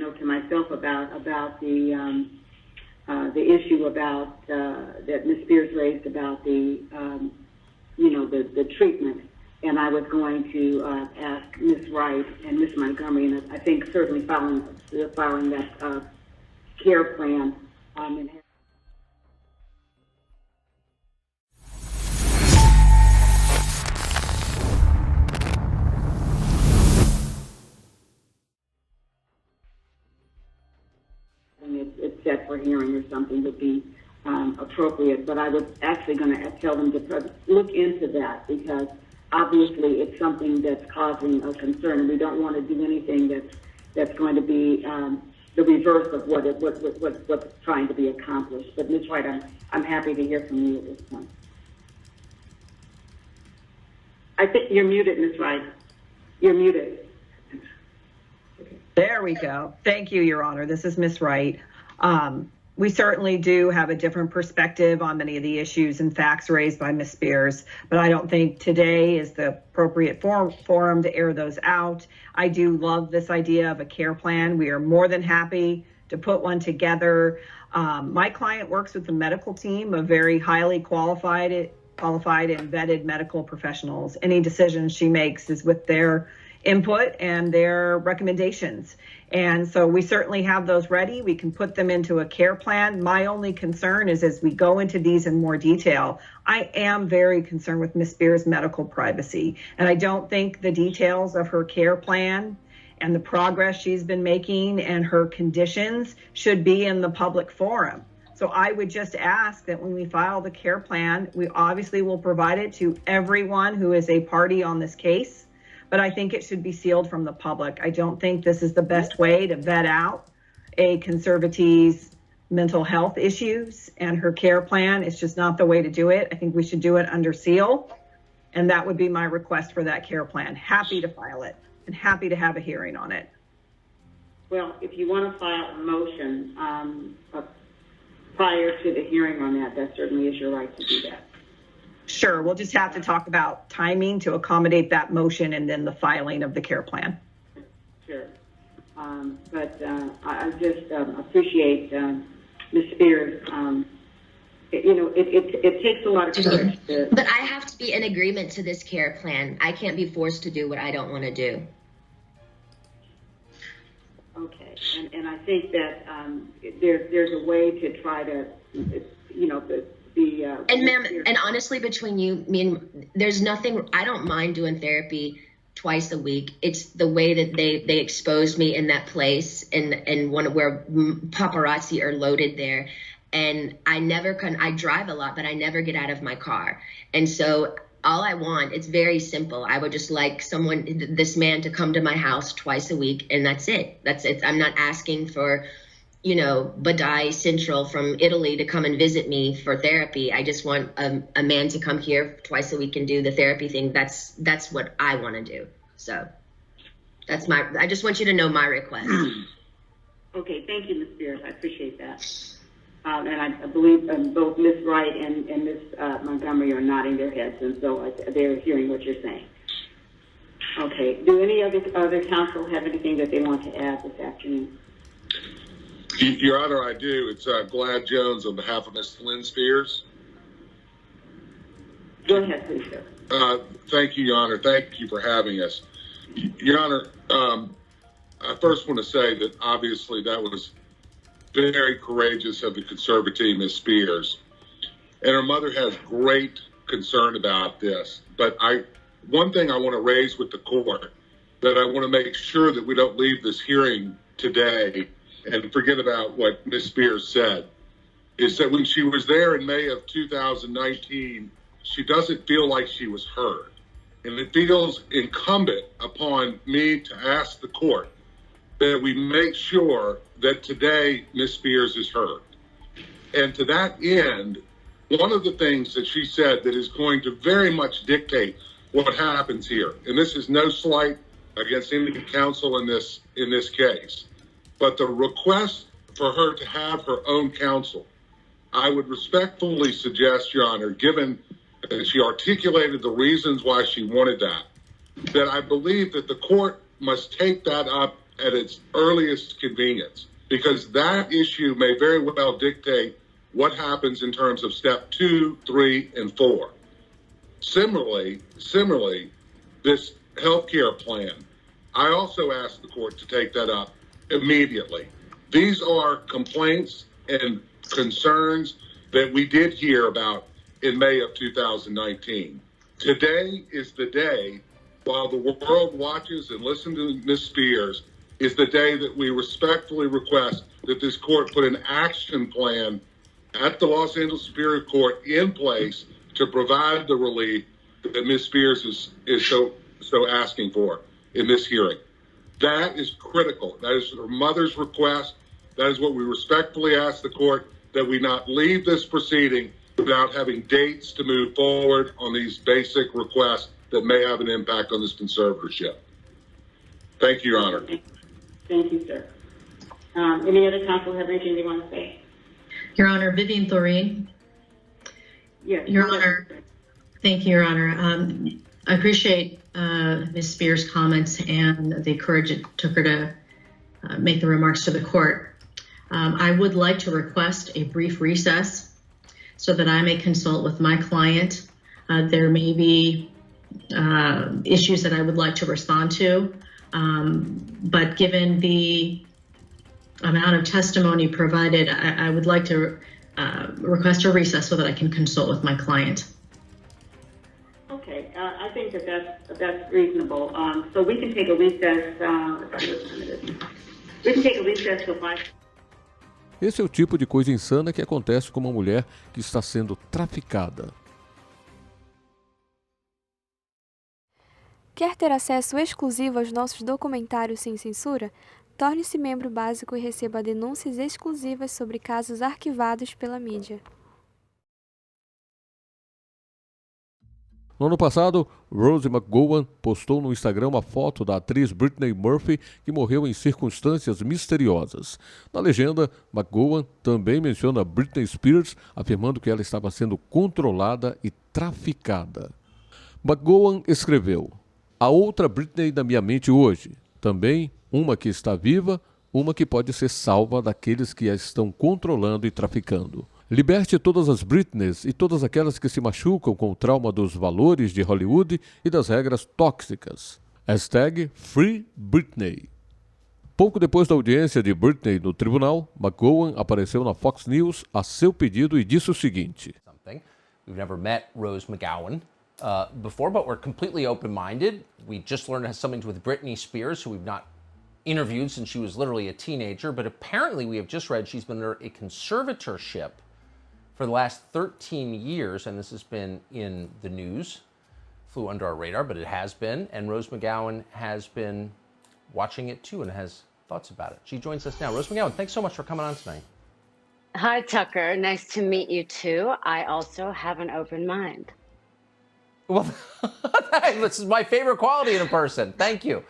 know, to myself about the issue about that Ms. Spears raised about the the treatment, and I was going to ask Ms. Wright and Ms. Montgomery, and I think certainly following that care plan and it's set for hearing or something would be appropriate. But I was actually going to tell them to look into that, because obviously it's something that's causing a concern, and we don't want to do anything that's going to be the reverse of what's trying to be accomplished. But Ms. Wright, I'm happy to hear from you at this point. I think you're muted, Ms. Wright. You're muted. There we go. Thank you, Your Honor. This is Ms. Wright. We certainly do have a different perspective on many of the issues and facts raised by Ms. Spears, but I don't think today is the appropriate forum to air those out. I do love this idea of a care plan. We are more than happy to put one together. My client works with a medical team of very highly qualified and vetted medical professionals. Any decision she makes is with their input and their recommendations. And so we certainly have those ready. We can put them into a care plan. My only concern is, as we go into these in more detail, I am very concerned with Ms. Spears' medical privacy. And I don't think the details of her care plan and the progress she's been making and her conditions should be in the public forum. So I would just ask that when we file the care plan, we obviously will provide it to everyone who is a party on this case, but I think it should be sealed from the public. I don't think this is the best way to vet out a conservatee's mental health issues and her care plan. It's just not the way to do it. I think we should do it under seal, and that would be my request for that care plan. Happy to file it and happy to have a hearing on it. Well, if you want to file a motion prior to the hearing on that, that certainly is your right to do that. Sure, we'll just have to talk about timing to accommodate that motion and then the filing of the care plan. Sure, but I just appreciate Ms. Spears. It takes a lot of courage. But I have to be in agreement to this care plan. I can't be forced to do what I don't want to do. Okay, and I think that there's a way to try to, and ma'am, and honestly, between you, me and there's nothing, I don't mind doing therapy twice a week. It's the way that they exposed me in that place and one where paparazzi are loaded there. And I drive a lot, but I never get out of my car. And so all I want, it's very simple. I would just like this man to come to my house twice a week, and that's it. That's it. I'm not asking for, Badai Central from Italy to come and visit me for therapy. I just want a man to come here twice a week and do the therapy thing. That's what I want to do. So I just want you to know my request. Okay, thank you, Ms. Spears. I appreciate that. And I believe both Ms. Wright and Ms. Montgomery are nodding their heads, and so they're hearing what you're saying. Okay, do any other counsel have anything that they want to add this afternoon? Your Honor, I do. It's Glad Jones on behalf of Ms. Lynn Spears. Go ahead, please, sir. Thank you, Your Honor. Thank you for having us. Your Honor, I first want to say that obviously that was very courageous of the conservatee, Ms. Spears. And her mother has great concern about this. But one thing I want to raise with the court, that I want to make sure that we don't leave this hearing today and forget about what Ms. Spears said, is that when she was there in May of 2019, she doesn't feel like she was heard. And it feels incumbent upon me to ask the court that we make sure that today Ms. Spears is heard. And to that end, one of the things that she said that is going to very much dictate what happens here, and this is no slight against any counsel in this case, but the request for her to have her own counsel, I would respectfully suggest, Your Honor, given that she articulated the reasons why she wanted that I believe that the court must take that up at its earliest convenience, because that issue may very well dictate what happens in terms of step 2, 3, and 4. Similarly, this healthcare plan, I also asked the court to take that up immediately. These are complaints and concerns that we did hear about in May of 2019. Today is the day, while the world watches and listens to Ms. Spears, is the day that we respectfully request that this court put an action plan at the Los Angeles Superior Court in place to provide the relief that Ms. Spears is so asking for in this hearing. That is critical. That is her mother's request. That is what we respectfully ask the court, that we not leave this proceeding without having dates to move forward on these basic requests that may have an impact on this conservatorship. Thank you, Your Honor. Thank you, sir. Any other counsel have anything they want to say? Your Honor, Vivian Thoreen. Yes. Your Honor, thank you, Your Honor. I appreciate Ms. Spears' comments and the courage it took her to make the remarks to the court. I would like to request a brief recess so that I may consult with my client. There may be issues that I would like to respond to, but given the amount of testimony provided, I would like to request a recess so that I can consult with my client. Okay, I think that's reasonable. So we can take a recess. We can take a recess till 5. Esse é o tipo de coisa insana que acontece com uma mulher que está sendo traficada. Quer ter acesso exclusivo aos nossos documentários sem censura? Torne-se membro básico e receba denúncias exclusivas sobre casos arquivados pela mídia. No ano passado, Rose McGowan postou no Instagram uma foto da atriz Britney Murphy, que morreu em circunstâncias misteriosas. Na legenda, McGowan também menciona Britney Spears, afirmando que ela estava sendo controlada e traficada. McGowan escreveu: "A outra Britney na minha mente hoje, também uma que está viva, uma que pode ser salva daqueles que a estão controlando e traficando. Liberte todas as Britneys e todas aquelas que se machucam com o trauma dos valores de Hollywood e das regras tóxicas. #FreeBritney." Pouco depois da audiência de Britney no tribunal, McGowan apareceu na Fox News a seu pedido e disse o seguinte: We've never met Rose McGowan before, but we're completely open-minded. We just learned something with Britney Spears, who we've not interviewed since she was literally a teenager, but apparently we have just read she's been under a conservatorship for the last 13 years, and this has been in the news. Flew under our radar, but it has been, and Rose McGowan has been watching it too and has thoughts about it. She joins us now. Rose McGowan, thanks so much for coming on tonight. Hi, Tucker. Nice to meet you too. I also have an open mind. Well, this is my favorite quality in a person. Thank you.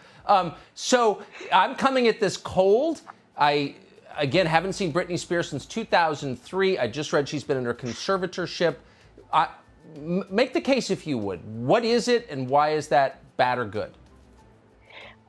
So I'm coming at this cold. I, again, haven't seen Britney Spears since 2003. I just read she's been under conservatorship. Make the case, if you would. What is it, and why is that bad or good?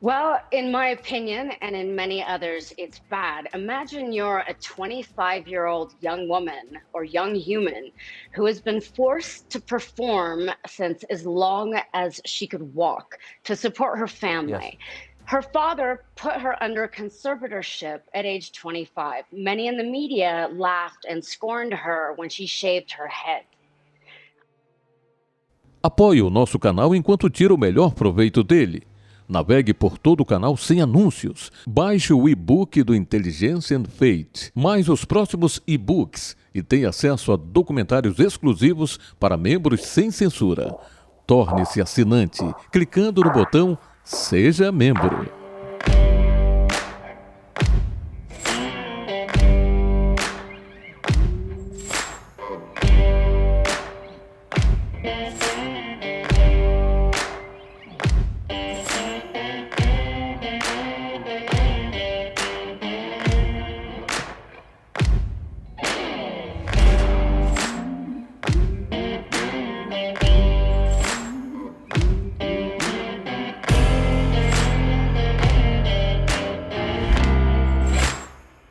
Well, in my opinion, and in many others, it's bad. Imagine you're a 25-year-old young woman or young human who has been forced to perform since as long as she could walk to support her family. Yes. Her father put her under conservatorship at age 25. Many in the media laughed and scorned her when she shaved her head. Apoie o nosso canal enquanto tira o melhor proveito dele. Navegue por todo o canal sem anúncios. Baixe o e-book do Intelligence and Fate, mais os próximos e-books, e tenha acesso a documentários exclusivos para membros sem censura. Torne-se assinante clicando no botão Seja Membro.